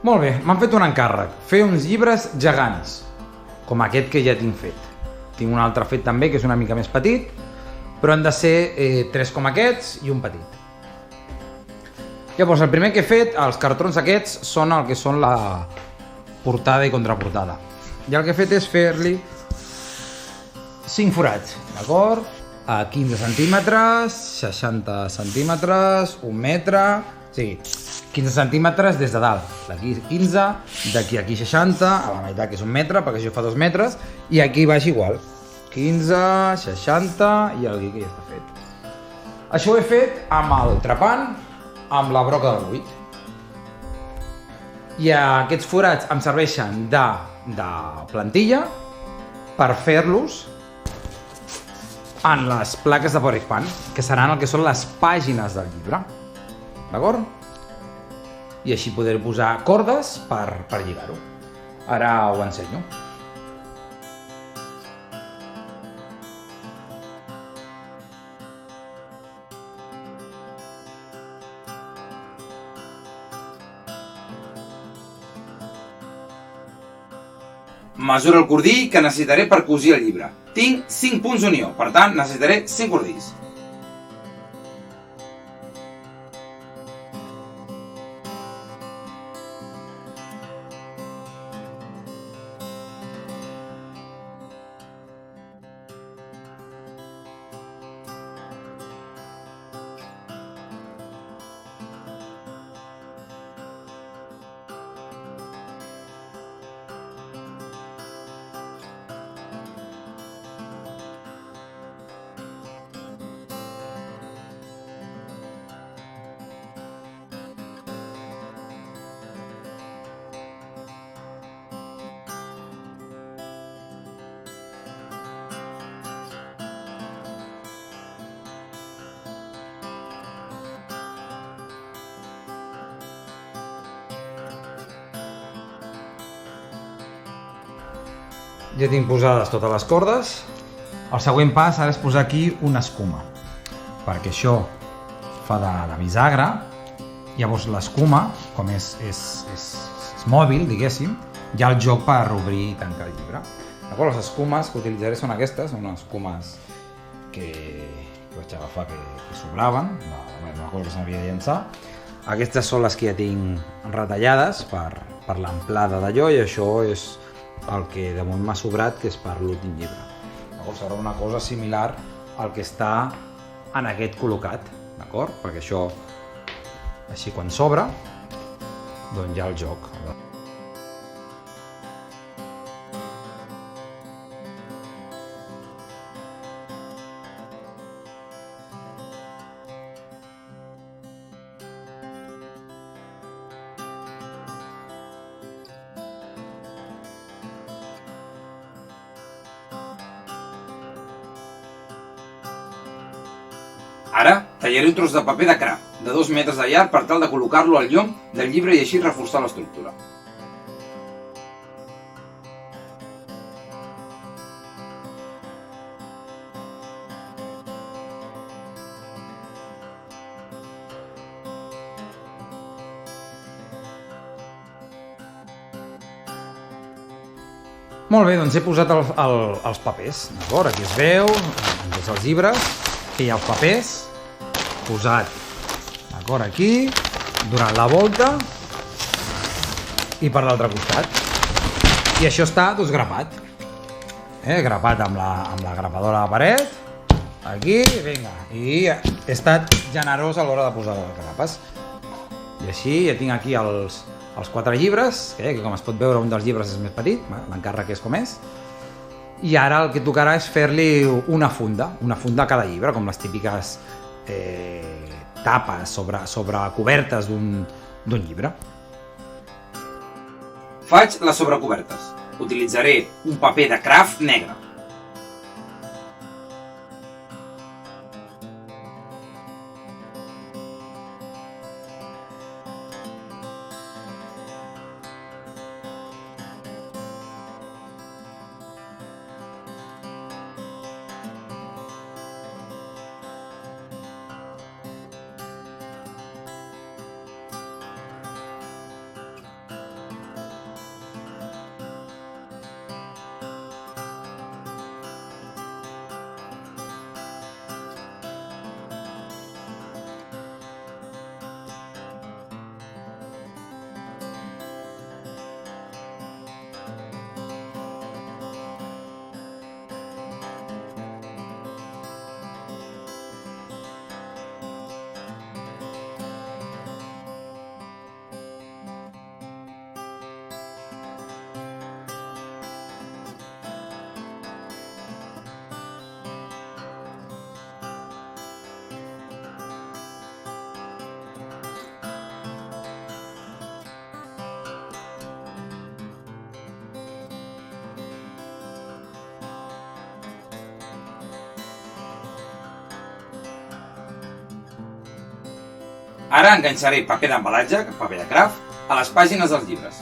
Molt bé, m'han fet un encàrrec, fer uns llibres gegants, com aquest que ja tinc fet. Tinc un altre fet també, que és una mica més petit, però han de ser 3 com aquests i un petit. Llavors, el primer que he fet, els cartrons aquests, són el que són la portada i contraportada. I el que he fet és fer-li 5 forats, d'acord? A 15 centímetres, 60 centímetres, 1 metre... O sigui, 15 centímetres des de dalt, d'aquí 15, d'aquí a aquí 60, a la meitat que és 1 metre, perquè això fa 2 metres, i aquí baix igual, 15, 60 i el guió que ja està fet. Això ho he fet amb el trepant, amb la broca del buit. I aquests forats em serveixen de plantilla per fer-los en les plaques de Poricpan, que seran el que són les pàgines del llibre. D'acord? I així poder posar cordes per lligar-ho. Ara ho ensenyo. Mesura el cordí que necessitaré per cosir el llibre. Tinc 5 punts d'unió, per tant necessitaré 5 cordills. Ja tinc posades totes les cordes. El següent pas ara és posar aquí una escuma, perquè això fa de bisagra. Llavors l'escuma, com és mòbil, diguéssim, hi ha el joc per obrir i tancar el llibre. D'acord? Les escumes que utilitzaré són aquestes, són unes escumes que vaig agafar que sobraven, una cosa que se m'havia de llançar. Aquestes són les que ja tinc retallades per l'amplada d'allò, i això és el que de moment m'ha sobrat, que és per l'últim llibre. Llavors serà una cosa similar al que està en aquest col·locat, d'acord? Perquè això, així quan s'obre, doncs hi ha el joc. Ara tallaré un tros de paper de crap, de 2 metres de llarg, per tal de col·locar-lo al llom del llibre i així reforçar l'estructura. Molt bé, doncs he posat els papers, d'acord? Aquí es veu, en tots els llibres, que hi ha els papers, posat, d'acord, aquí, donant la volta, i per l'altre costat. I això està, doncs, grapat. Grapat amb la grapadora a la paret, aquí, vinga. I he estat generós a l'hora de posar les grapes. I així ja tinc aquí els 4 llibres, que com es pot veure un dels llibres és més petit, l'encàrrec és com és, i ara el que tocarà és fer-li una funda a cada llibre, com les típiques tapes sobre cobertes d'un llibre. Faig les sobrecobertes. Utilitzaré un paper de craft negre. Ara enganxaré paper d'embalatge, paper de craft, a les pàgines dels llibres.